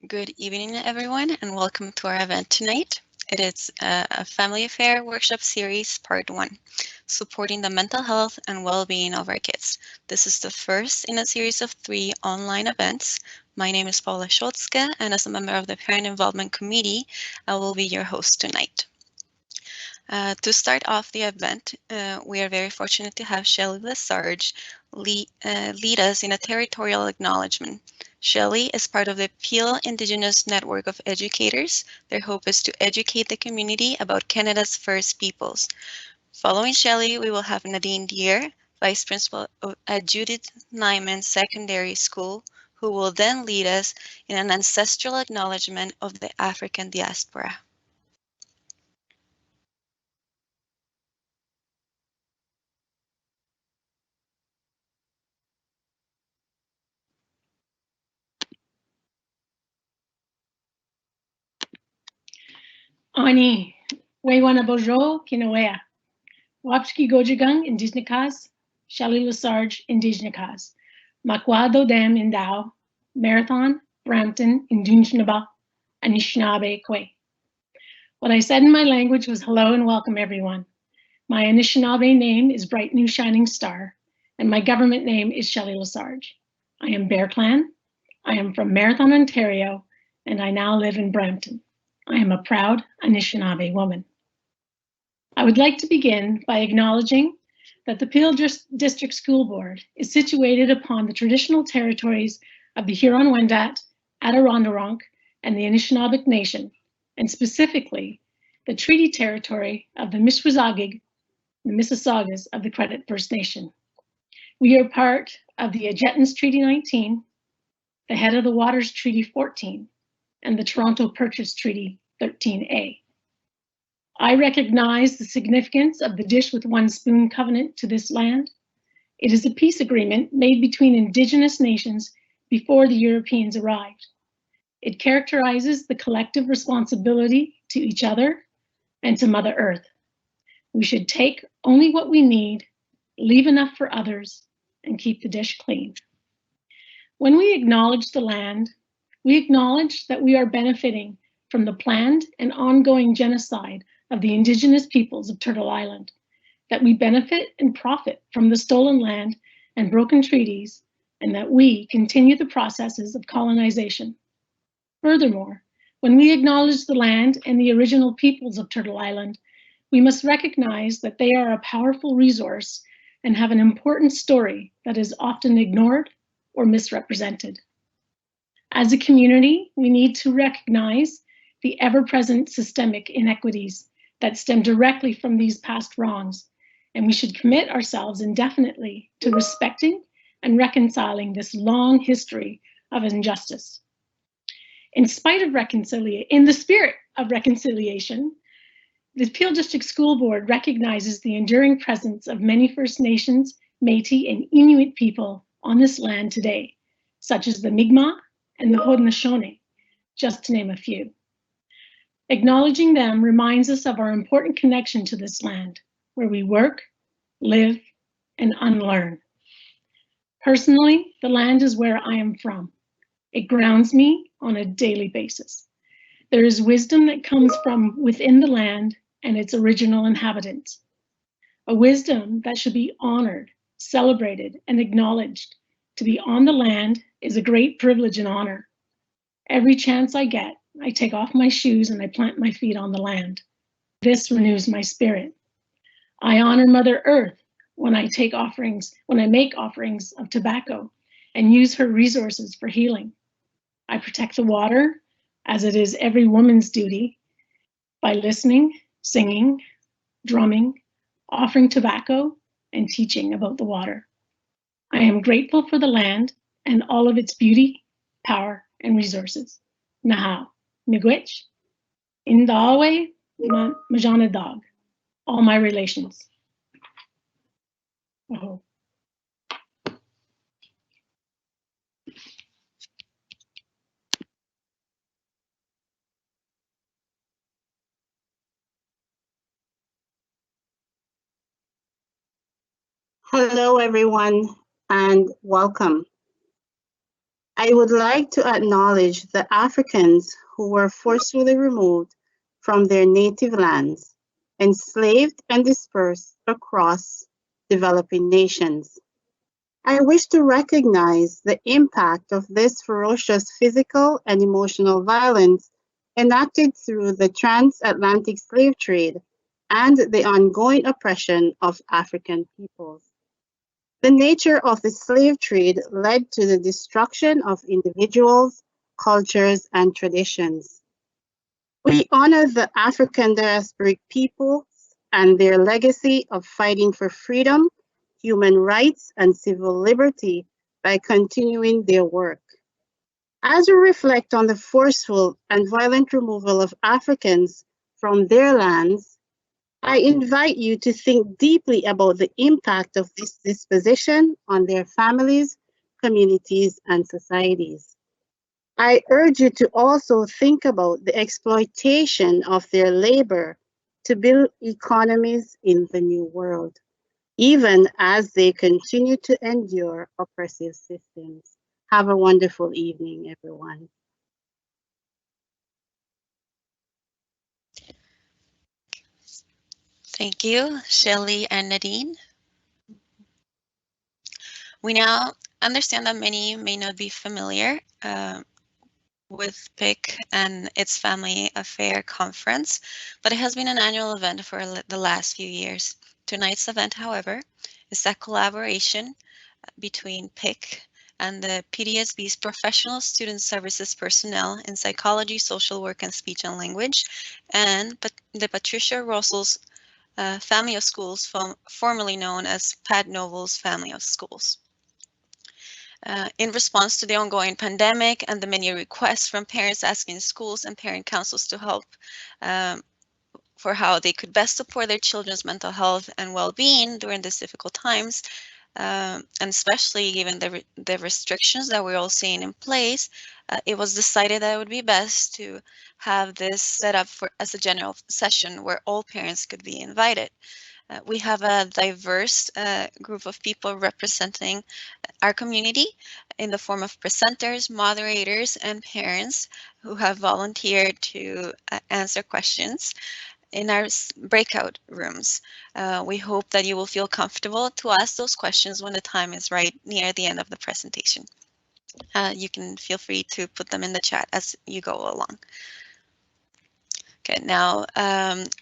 Good evening, everyone, and welcome to our event tonight. It is a Family Affair Workshop Series, Part 1, Supporting the Mental Health and Well-Being of Our Kids. This is the first in a series of 3 online events. My name is Paula Schultzke, and as a member of the Parent Involvement Committee, I will be your host tonight. To start off the event, we are very fortunate to have Shelley Lesarge lead us in a territorial acknowledgement. Shelley is part of the Peel Indigenous Network of Educators. Their hope is to educate the community about Canada's First Peoples. Following Shelley, we will have Nadine Deere, Vice Principal at Judith Nyman Secondary School, who will then lead us in an ancestral acknowledgement of the African diaspora. Ani, Wewana Bojo, Kinawea, Wapski Gojigang, Indigenous, Shelley Lesarge, Indigenous, Makwado Dam Indao, Marathon, Brampton, Indigenaba, Anishinaabe Kwe. What I said in my language was hello and welcome, everyone. My Anishinaabe name is Bright New Shining Star, and my government name is Shelley Lesarge. I am Bear Clan, I am from Marathon, Ontario, and I now live in Brampton. I am a proud Anishinaabe woman. I would like to begin by acknowledging that the Peel District School Board is situated upon the traditional territories of the Huron-Wendat, Adirondack, and the Anishinaabeg Nation, and specifically the treaty territory of the Mishwazagig, the Mississaugas of the Credit First Nation. We are part of the Ajetons Treaty 19, the Head of the Waters Treaty 14, and the Toronto Purchase Treaty 13A. I recognize the significance of the Dish with One Spoon covenant to this land. It is a peace agreement made between Indigenous nations before the Europeans arrived. It characterizes the collective responsibility to each other and to Mother Earth. We should take only what we need, leave enough for others, and keep the dish clean. When we acknowledge the land, we acknowledge that we are benefiting from the planned and ongoing genocide of the Indigenous peoples of Turtle Island, that we benefit and profit from the stolen land and broken treaties, and that we continue the processes of colonization. Furthermore, when we acknowledge the land and the original peoples of Turtle Island, we must recognize that they are a powerful resource and have an important story that is often ignored or misrepresented. As a community, we need to recognize the ever-present systemic inequities that stem directly from these past wrongs, and we should commit ourselves indefinitely to respecting and reconciling this long history of injustice. In the spirit of reconciliation, the Peel District School Board recognizes the enduring presence of many First Nations, Métis, and Inuit people on this land today, such as the Mi'kmaq and the Haudenosaunee, just to name a few. Acknowledging them reminds us of our important connection to this land, where we work, live, and unlearn. Personally, the land is where I am from. It grounds me on a daily basis. There is wisdom that comes from within the land and its original inhabitants. A wisdom that should be honored, celebrated, and acknowledged. To be on the land is a great privilege and honor. Every chance I get, I take off my shoes and I plant my feet on the land. This renews my spirit. I honor Mother Earth when I make offerings of tobacco and use her resources for healing. I protect the water, as it is every woman's duty, by listening, singing, drumming, offering tobacco, and teaching about the water. I am grateful for the land and all of its beauty, power, and resources. Nahau, Miigwech, Indawe, Majana Dog, all my relations. Oh. Hello, everyone, and welcome. I would like to acknowledge the Africans who were forcefully removed from their native lands, enslaved and dispersed across developing nations. I wish to recognize the impact of this ferocious physical and emotional violence enacted through the transatlantic slave trade and the ongoing oppression of African peoples. The nature of the slave trade led to the destruction of individuals, cultures, and traditions. We honor the African diasporic peoples and their legacy of fighting for freedom, human rights, and civil liberty by continuing their work. As we reflect on the forceful and violent removal of Africans from their lands, I invite you to think deeply about the impact of this disposition on their families, communities, and societies. I urge you to also think about the exploitation of their labor to build economies in the New World, even as they continue to endure oppressive systems. Have a wonderful evening, everyone. Thank you, Shelley and Nadine. We now understand that many may not be familiar with PIC and its Family Affair Conference, but it has been an annual event for the last few years. Tonight's event, however, is a collaboration between PIC and the PDSB's professional student services personnel in psychology, social work, and speech and language, and the Patricia Russell's Family of Schools, formerly known as Pat Novell's Family of Schools. In response to the ongoing pandemic and the many requests from parents asking schools and parent councils to help for how they could best support their children's mental health and well-being during these difficult times, and especially given the restrictions that we're all seeing in place, it was decided that it would be best to have this set up as a general session where all parents could be invited. We have a diverse group of people representing our community in the form of presenters, moderators, and parents who have volunteered to answer questions in our breakout rooms. We hope that you will feel comfortable to ask those questions when the time is right near the end of the presentation. You can feel free to put them in the chat as you go along. Okay, now,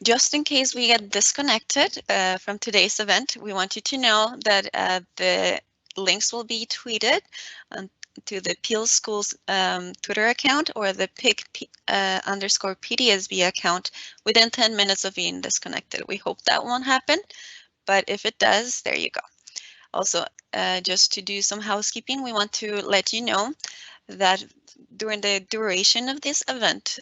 just in case we get disconnected from today's event, we want you to know that the links will be tweeted to the Peelschools Twitter account or the PIC_PDSB account within 10 minutes of being disconnected. We hope that won't happen, but if it does, there you go. Also, just to do some housekeeping, we want to let you know that during the duration of this event,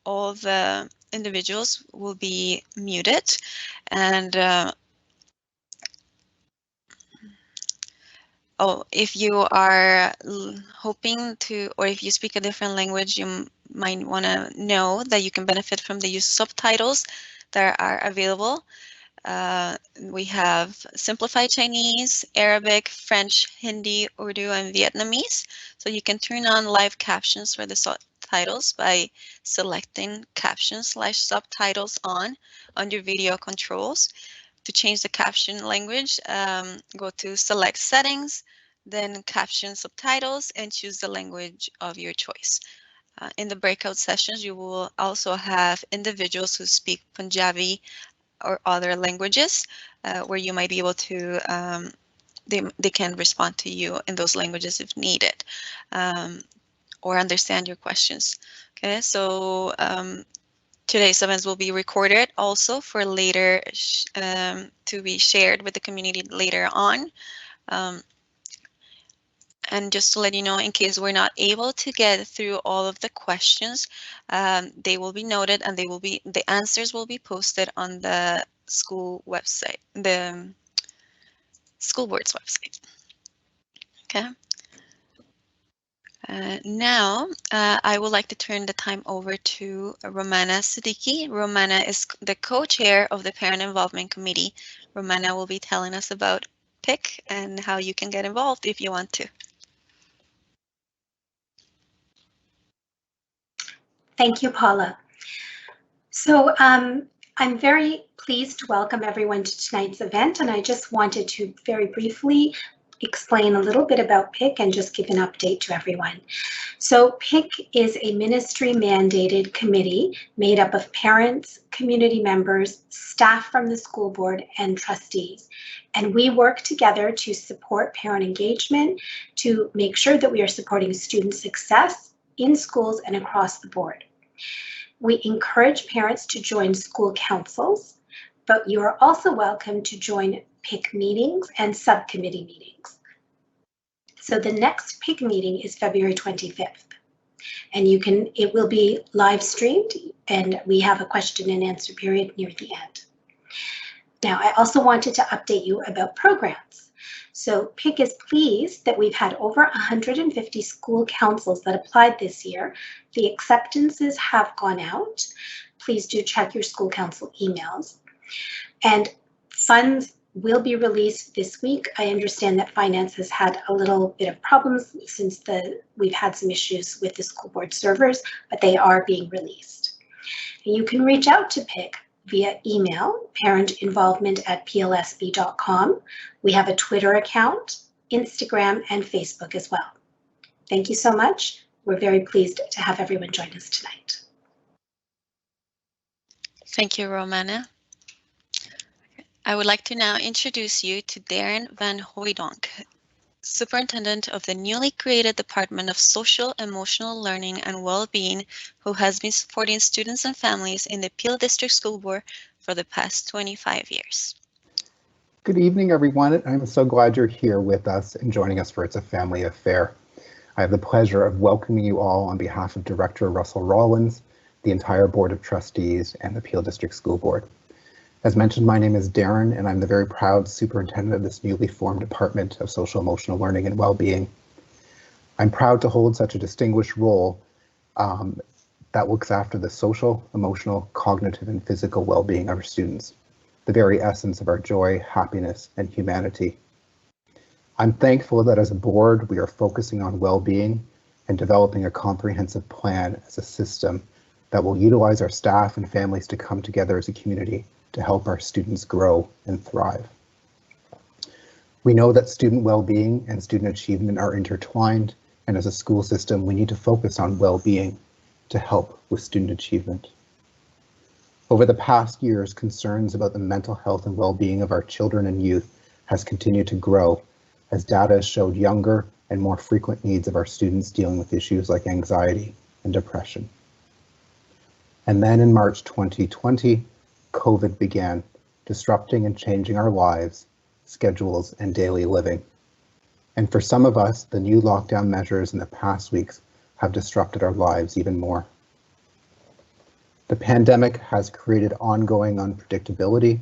all the individuals will be muted, and if you are hoping to, or if you speak a different language, you might want to know that you can benefit from the use of subtitles that are available. We have simplified Chinese, Arabic, French, Hindi, Urdu, and Vietnamese. So you can turn on live captions for the subtitles by selecting captions/subtitles on under video controls. To change the caption language, go to select settings, then caption subtitles, and choose the language of your choice. In the breakout sessions, you will also have individuals who speak Punjabi or other languages where you might be able to, they can respond to you in those languages if needed, or understand your questions. Okay, so today's events will be recorded also for later to be shared with the community later on. And just to let you know, in case we're not able to get through all of the questions, they will be noted and the answers will be posted on the school website, the school board's website. Okay. Now, I would like to turn the time over to Romana Siddiqui. Romana is the co-chair of the Parent Involvement Committee. Romana will be telling us about PIC and how you can get involved if you want to. Thank you, Paula. So I'm very pleased to welcome everyone to tonight's event, and I just wanted to very briefly explain a little bit about PIC and just give an update to everyone. So PIC is a ministry-mandated committee made up of parents, community members, staff from the school board, and trustees. And we work together to support parent engagement, to make sure that we are supporting student success in schools and across the board. We encourage parents to join school councils, but you are also welcome to join PIC meetings and subcommittee meetings. So the next PIC meeting is February 25th, and it will be live streamed, and we have a question and answer period near the end. Now, I also wanted to update you about programs. So PIC is pleased that we've had over 150 school councils that applied this year. The acceptances have gone out. Please do check your school council emails. And funds will be released this week. I understand that finance has had a little bit of problems since we've had some issues with the school board servers, but they are being released. And you can reach out to PIC via email, parentinvolvement@plsb.com. We have a Twitter account, Instagram, and Facebook as well. Thank you so much. We're very pleased to have everyone join us tonight. Thank you, Romana. I would like to now introduce you to Darren van Hoydonk, Superintendent of the newly created Department of Social Emotional Learning and Well-Being, who has been supporting students and families in the Peel District School Board for the past 25 years. Good evening, everyone. I'm so glad you're here with us and joining us for It's a Family Affair. I have the pleasure of welcoming you all on behalf of Director Russell Rawlins, the entire Board of Trustees, and the Peel District School Board. As mentioned, my name is Darren, and I'm the very proud superintendent of this newly formed Department of Social Emotional Learning and Wellbeing. I'm proud to hold such a distinguished role that looks after the social, emotional, cognitive, and physical well-being of our students, the very essence of our joy, happiness, and humanity. I'm thankful that as a board, we are focusing on well-being and developing a comprehensive plan as a system that will utilize our staff and families to come together as a community to help our students grow and thrive. We know that student well-being and student achievement are intertwined, and as a school system, we need to focus on well-being to help with student achievement. Over the past years, concerns about the mental health and well-being of our children and youth has continued to grow as data has showed younger and more frequent needs of our students dealing with issues like anxiety and depression. And then in March 2020, COVID began, disrupting and changing our lives, schedules, and daily living. And for some of us, the new lockdown measures in the past weeks have disrupted our lives even more. The pandemic has created ongoing unpredictability,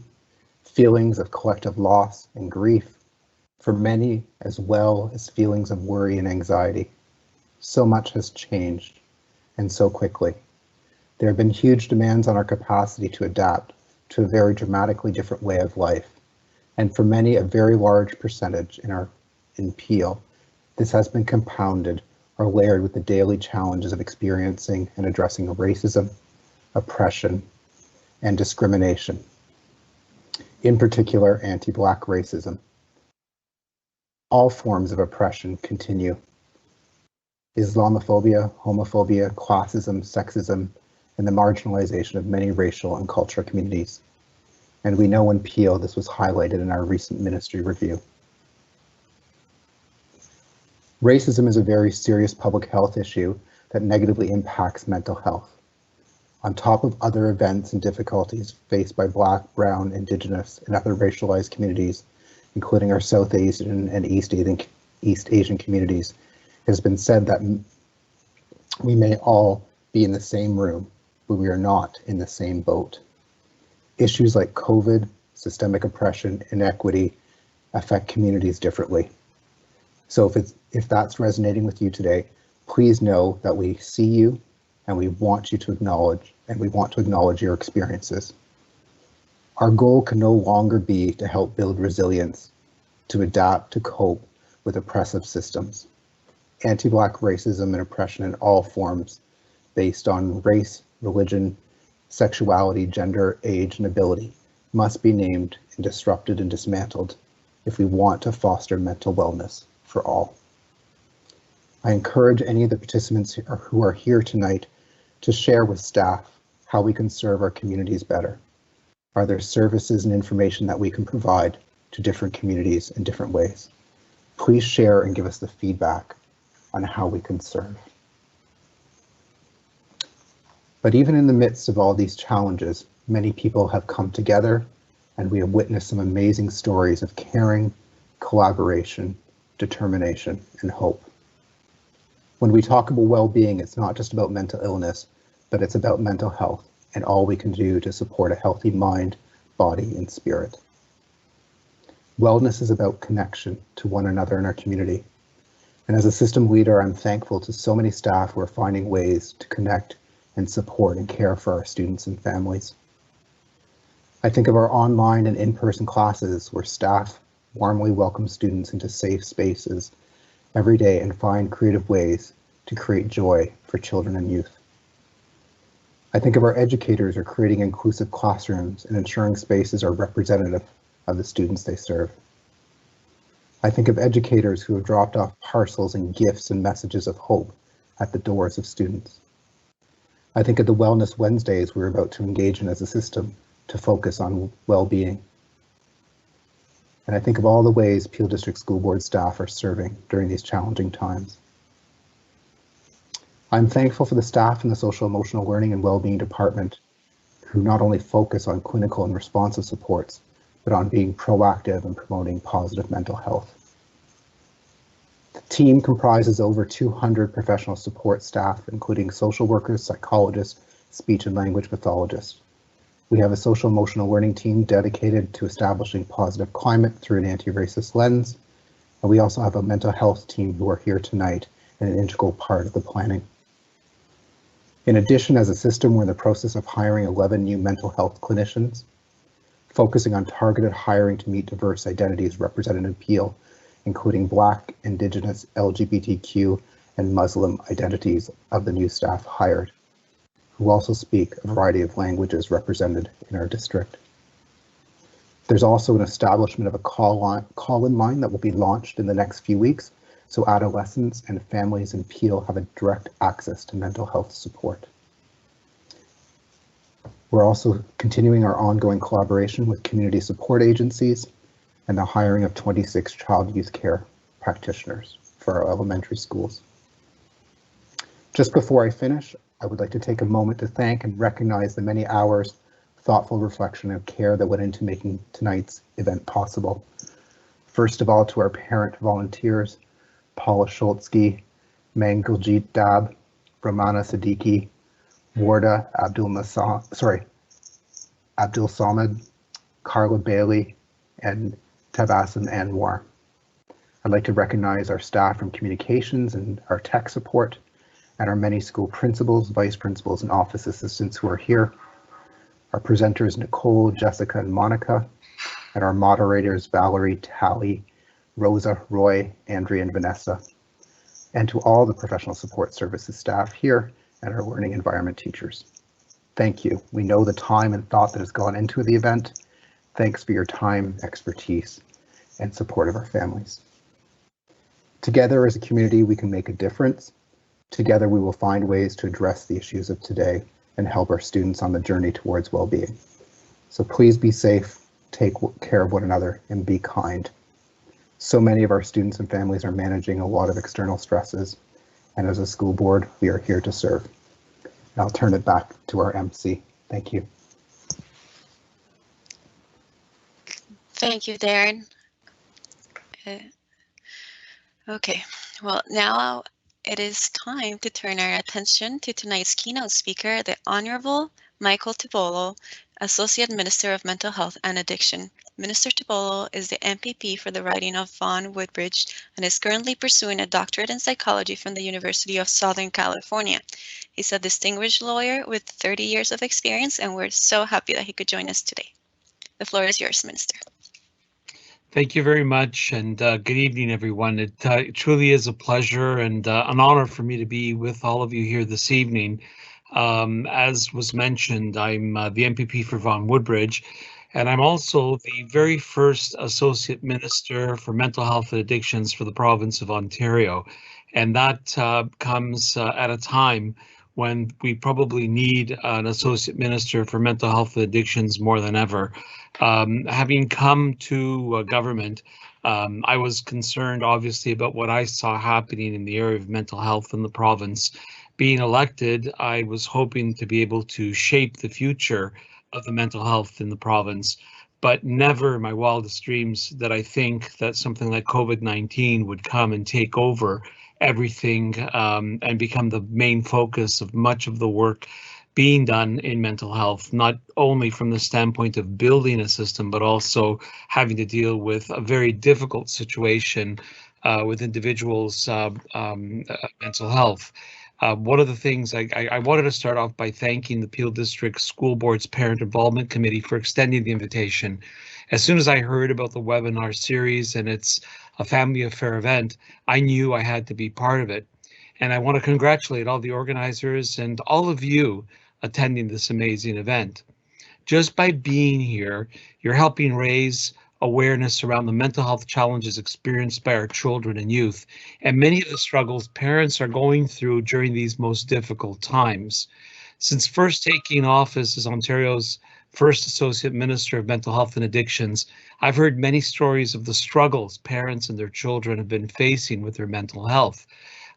feelings of collective loss and grief, for many, as well as feelings of worry and anxiety. So much has changed, and so quickly. There have been huge demands on our capacity to adapt to a very dramatically different way of life. And for many, a very large percentage in Peel, this has been compounded or layered with the daily challenges of experiencing and addressing racism, oppression, and discrimination. In particular, anti-Black racism. All forms of oppression continue. Islamophobia, homophobia, classism, sexism, and the marginalization of many racial and cultural communities. And we know in Peel this was highlighted in our recent ministry review. Racism is a very serious public health issue that negatively impacts mental health. On top of other events and difficulties faced by Black, Brown, Indigenous, and other racialized communities, including our South Asian and East Asian communities, it has been said that we may all be in the same room, but we are not in the same boat. Issues like COVID, systemic oppression, inequity affect communities differently. So if that's resonating with you today, please know that we see you and we want you to acknowledge your experiences. Our goal can no longer be to help build resilience, to adapt, to cope with oppressive systems. Anti-Black racism and oppression in all forms based on race, religion, sexuality, gender, age, and ability must be named and disrupted and dismantled if we want to foster mental wellness for all. I encourage any of the participants who are here tonight to share with staff how we can serve our communities better. Are there services and information that we can provide to different communities in different ways? Please share and give us the feedback on how we can serve. But even in the midst of all these challenges, many people have come together, and we have witnessed some amazing stories of caring, collaboration, determination, and hope. When we talk about well-being, it's not just about mental illness, but it's about mental health and all we can do to support a healthy mind, body, and spirit. Wellness is about connection to one another in our community. And as a system leader, I'm thankful to so many staff who are finding ways to connect and support and care for our students and families. I think of our online and in-person classes where staff warmly welcome students into safe spaces every day and find creative ways to create joy for children and youth. I think of our educators who are creating inclusive classrooms and ensuring spaces are representative of the students they serve. I think of educators who have dropped off parcels and gifts and messages of hope at the doors of students. I think of the Wellness Wednesdays we're about to engage in as a system to focus on well-being. And I think of all the ways Peel District School Board staff are serving during these challenging times. I'm thankful for the staff in the Social Emotional Learning and Wellbeing Department who not only focus on clinical and responsive supports, but on being proactive and promoting positive mental health. The team comprises over 200 professional support staff, including social workers, psychologists, speech and language pathologists. We have a social emotional learning team dedicated to establishing positive climate through an anti-racist lens. And we also have a mental health team who are here tonight and an integral part of the planning. In addition, as a system, we're in the process of hiring 11 new mental health clinicians, focusing on targeted hiring to meet diverse identities represented in Peel, including Black, Indigenous, LGBTQ, and Muslim identities of the new staff hired, who also speak a variety of languages represented in our district. There's also an establishment of a call-in line that will be launched in the next few weeks, so adolescents and families in Peel have a direct access to mental health support. We're also continuing our ongoing collaboration with community support agencies and the hiring of 26 child youth care practitioners for our elementary schools. Just before I finish, I would like to take a moment to thank and recognize the many hours of thoughtful reflection and care that went into making tonight's event possible. First of all, to our parent volunteers, Paula Schultzky, Mangaljit Dab, Ramana Siddiqui, Warda Abdul Samad, Carla Bailey, and Tabassum Anwar. I'd like to recognize our staff from communications and our tech support, and our many school principals, vice principals, and office assistants who are here. Our presenters, Nicole, Jessica, and Monica, and our moderators, Valerie, Tally, Rosa, Roy, Andrea, and Vanessa, and to all the professional support services staff here and our learning environment teachers. Thank you. We know the time and thought that has gone into the event. Thanks for your time, expertise, and support of our families. Together as a community, we can make a difference. Together, we will find ways to address the issues of today and help our students on the journey towards well-being. So please be safe, take care of one another, and be kind. So many of our students and families are managing a lot of external stresses, and as a school board, we are here to serve. And I'll turn it back to our MC. Thank you. Thank you, Darren. Okay, well, now it is time to turn our attention to tonight's keynote speaker, the Honorable Michael Tibolo, Associate Minister of Mental Health and Addiction. Minister Tibolo is the MPP for the riding of Vaughan Woodbridge and is currently pursuing a doctorate in psychology from the University of Southern California. He's a distinguished lawyer with 30 years of experience, and we're so happy that he could join us today. The floor is yours, Minister. Thank you very much, and good evening, everyone. It truly is a pleasure and an honor for me to be with all of you here this evening. As was mentioned, I'm the MPP for Vaughan Woodbridge, and I'm also the very first Associate Minister for Mental Health and Addictions for the province of Ontario. And that comes at a time when we probably need an Associate Minister for Mental Health and Addictions more than ever. Having come to government, I was concerned, obviously, about what I saw happening in the area of mental health in the province. Being elected, I was hoping to be able to shape the future of the mental health in the province, but never in my wildest dreams did I think that something like COVID-19 would come and take over everything and become the main focus of much of the work being done in mental health, not only from the standpoint of building a system, but also having to deal with a very difficult situation with individuals' mental health. One of the things I wanted to start off by thanking the Peel District School Board's Parent Involvement Committee for extending the invitation. As soon as I heard about the webinar series and it's a family affair event, I knew I had to be part of it. And I want to congratulate all the organizers and all of you attending this amazing event. Just by being here, you're helping raise awareness around the mental health challenges experienced by our children and youth, and many of the struggles parents are going through during these most difficult times. Since first taking office as Ontario's first Associate Minister of Mental Health and Addictions, I've heard many stories of the struggles parents and their children have been facing with their mental health.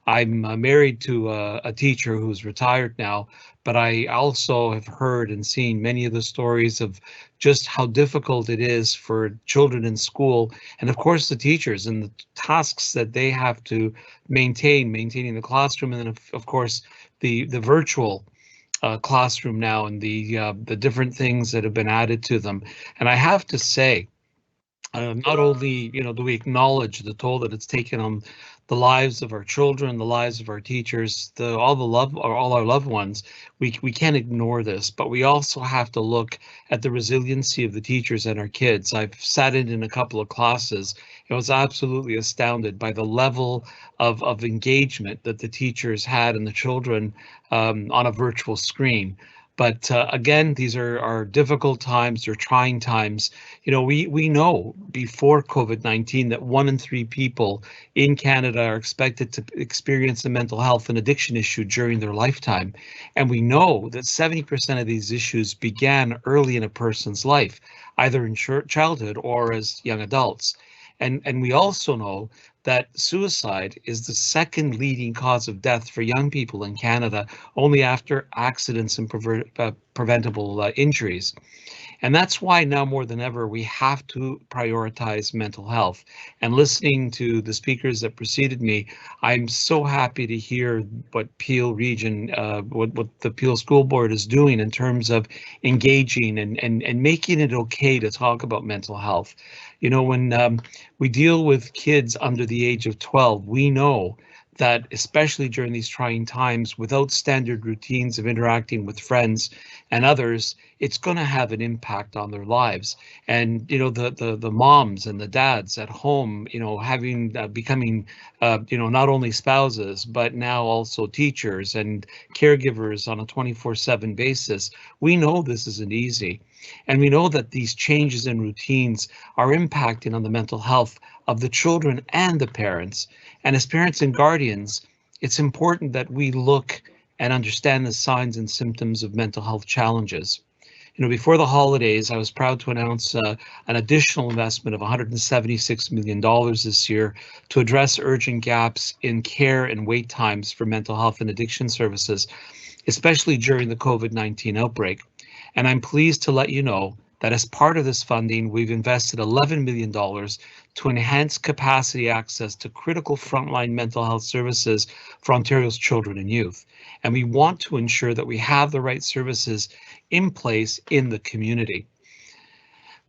I'm married to a teacher who's retired now, but I also have heard and seen many of the stories of just how difficult it is for children in school, and of course the teachers and the tasks that they have to maintaining the classroom, and then of course the virtual classroom now, and the different things that have been added to them. And I have to say, not only do we acknowledge the toll that it's taken on the lives of our children, the lives of our teachers, all our loved ones, we can't ignore this, but we also have to look at the resiliency of the teachers and our kids. I've sat in a couple of classes. I was absolutely astounded by the level of engagement that the teachers had and the children on a virtual screen. But again, these are difficult times, they're trying times. We know before COVID-19 that 1 in 3 people in Canada are expected to experience a mental health and addiction issue during their lifetime. And we know that 70% of these issues began early in a person's life, either in childhood or as young adults. And we also know that suicide is the second leading cause of death for young people in Canada, only after accidents and preventable injuries. And that's why now more than ever, we have to prioritize mental health. And listening to the speakers that preceded me, I'm so happy to hear what Peel Region, what the Peel School Board is doing in terms of engaging and making it okay to talk about mental health. When we deal with kids under the age of 12, we know that especially during these trying times, without standard routines of interacting with friends and others, it's going to have an impact on their lives. And the moms and the dads at home, having becoming not only spouses but now also teachers and caregivers on a 24/7 basis, we know this isn't easy. And we know that these changes in routines are impacting on the mental health of the children and the parents. And as parents and guardians, it's important that we look and understand the signs and symptoms of mental health challenges. Before the holidays, I was proud to announce an additional investment of $176 million this year to address urgent gaps in care and wait times for mental health and addiction services, especially during the COVID-19 outbreak. And I'm pleased to let you know that as part of this funding, we've invested $11 million to enhance capacity access to critical frontline mental health services for Ontario's children and youth. And we want to ensure that we have the right services in place in the community.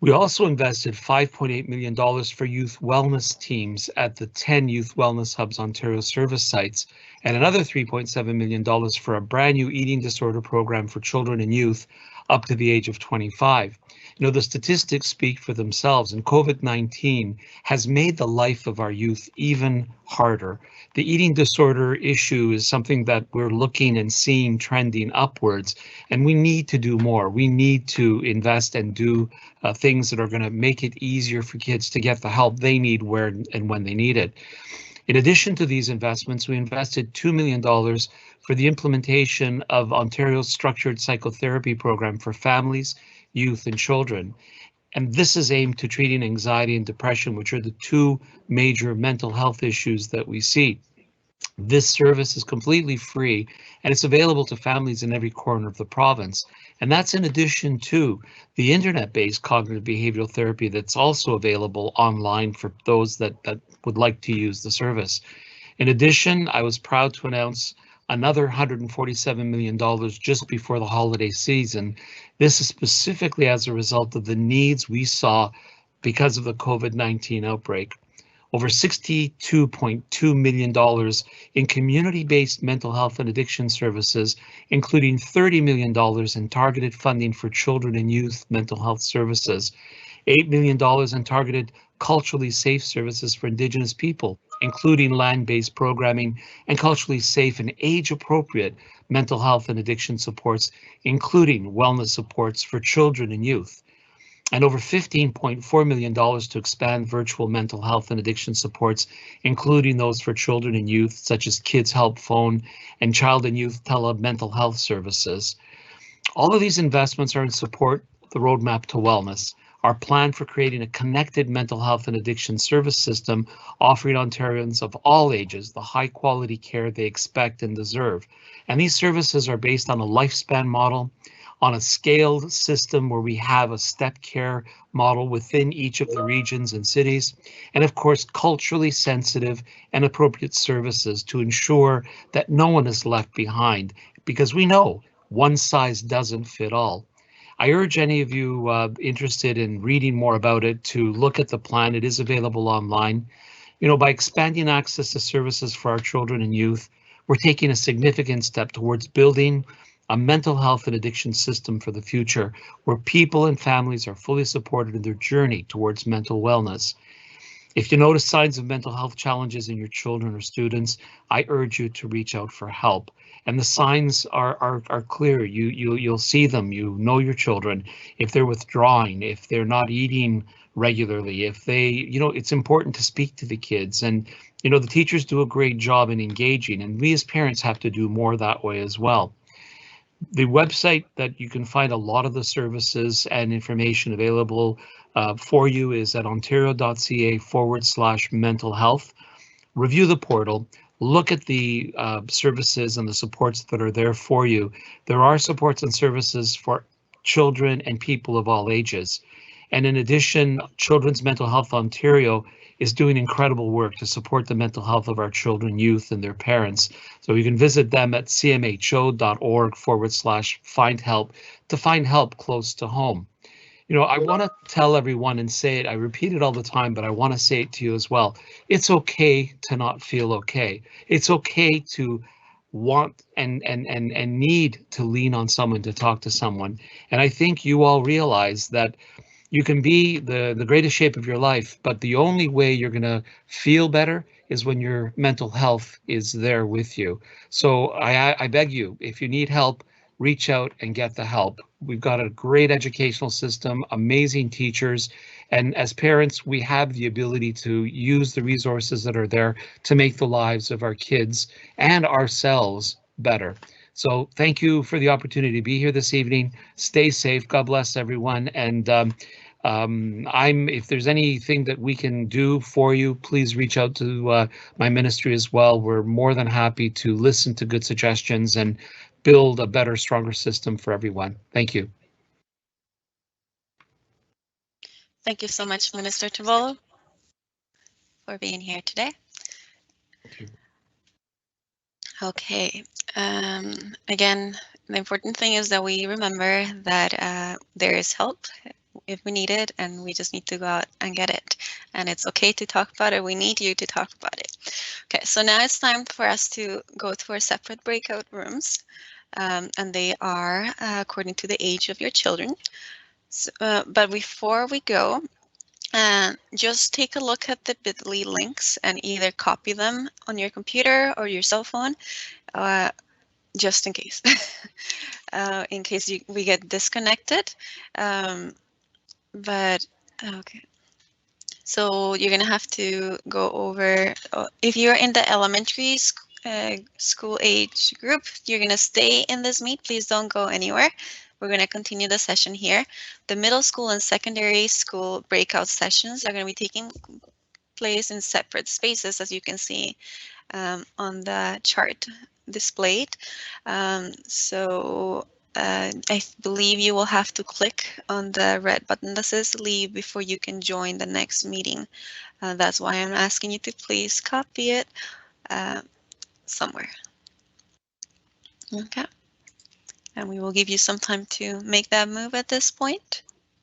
We also invested $5.8 million for youth wellness teams at the 10 Youth Wellness Hubs Ontario service sites, and another $3.7 million for a brand new eating disorder program for children and youth, up to the age of 25. You know, the statistics speak for themselves, and COVID-19 has made the life of our youth even harder. The eating disorder issue is something that we're looking and seeing trending upwards, and we need to do more. We need to invest and do things that are going to make it easier for kids to get the help they need where and when they need it. In addition to these investments, we invested $2 million for the implementation of Ontario's structured psychotherapy program for families, youth, and children. And this is aimed to treating anxiety and depression, which are the two major mental health issues that we see. This service is completely free and it's available to families in every corner of the province. And that's in addition to the internet-based cognitive behavioral therapy that's also available online for those that would like to use the service. In addition, I was proud to announce another $147 million just before the holiday season. This is specifically as a result of the needs we saw because of the COVID-19 outbreak. Over $62.2 million in community-based mental health and addiction services, including $30 million in targeted funding for children and youth mental health services, $8 million in targeted culturally safe services for Indigenous people, including land-based programming and culturally safe and age-appropriate mental health and addiction supports, including wellness supports for children and youth, and over $15.4 million to expand virtual mental health and addiction supports, including those for children and youth, such as Kids Help Phone and Child and Youth Mental Health Services. All of these investments are in support of the Roadmap to Wellness, our plan for creating a connected mental health and addiction service system, offering Ontarians of all ages the high quality care they expect and deserve. And these services are based on a lifespan model, on a scaled system where we have a step care model within each of the regions and cities, and of course, culturally sensitive and appropriate services to ensure that no one is left behind, because we know one size doesn't fit all. I urge any of you interested in reading more about it to look at the plan. It is available online. You know, by expanding access to services for our children and youth, we're taking a significant step towards building a mental health and addiction system for the future, where people and families are fully supported in their journey towards mental wellness. If you notice signs of mental health challenges in your children or students, I urge you to reach out for help. And the signs are clear. You'll see them. You know your children. If they're withdrawing, if they're not eating regularly, if they, you know, it's important to speak to the kids. And, you know, the teachers do a great job in engaging, and we as parents have to do more that way as well. The website that you can find a lot of the services and information available for you is at ontario.ca/mental health. Review the portal, look at the services and the supports that are there for you. There are supports and services for children and people of all ages. And in addition, Children's Mental Health Ontario is doing incredible work to support the mental health of our children, youth, and their parents. So you can visit them at cmho.org/find help to find help close to home. You know, I want to tell everyone and say it, I repeat it all the time, but I want to say it to you as well. It's okay to not feel okay. It's okay to want and need to lean on someone, to talk to someone. And I think you all realize that you can be the greatest shape of your life, but the only way you're going to feel better is when your mental health is there with you. So I beg you, if you need help, reach out and get the help. We've got a great educational system, amazing teachers, and as parents, we have the ability to use the resources that are there to make the lives of our kids and ourselves better. So thank you for the opportunity to be here this evening. Stay safe. God bless everyone. And if there's anything that we can do for you, please reach out to my ministry as well. We're more than happy to listen to good suggestions and build a better, stronger system for everyone. Thank you. Thank you so much, Minister Tavolo, for being here today. Thank you. Okay, again, the important thing is that we remember that there is help if we need it, and we just need to go out and get it. And it's okay to talk about it. We need you to talk about it. Okay, so now it's time for us to go to our separate breakout rooms. and they are according to the age of your children. So, but before we go, just take a look at the bit.ly links and either copy them on your computer or your cell phone, just in case, in case we get disconnected. But okay. So you're gonna have to go over, if you're in the elementary school age group, you're gonna stay in this meet. Please don't go anywhere. We're gonna continue the session here. The middle school and secondary school breakout sessions are gonna be taking place in separate spaces, as you can see on the chart displayed. I believe you will have to click on the red button that says leave before you can join the next meeting. That's why I'm asking you to please copy it somewhere. Okay. And we will give you some time to make that move at this point.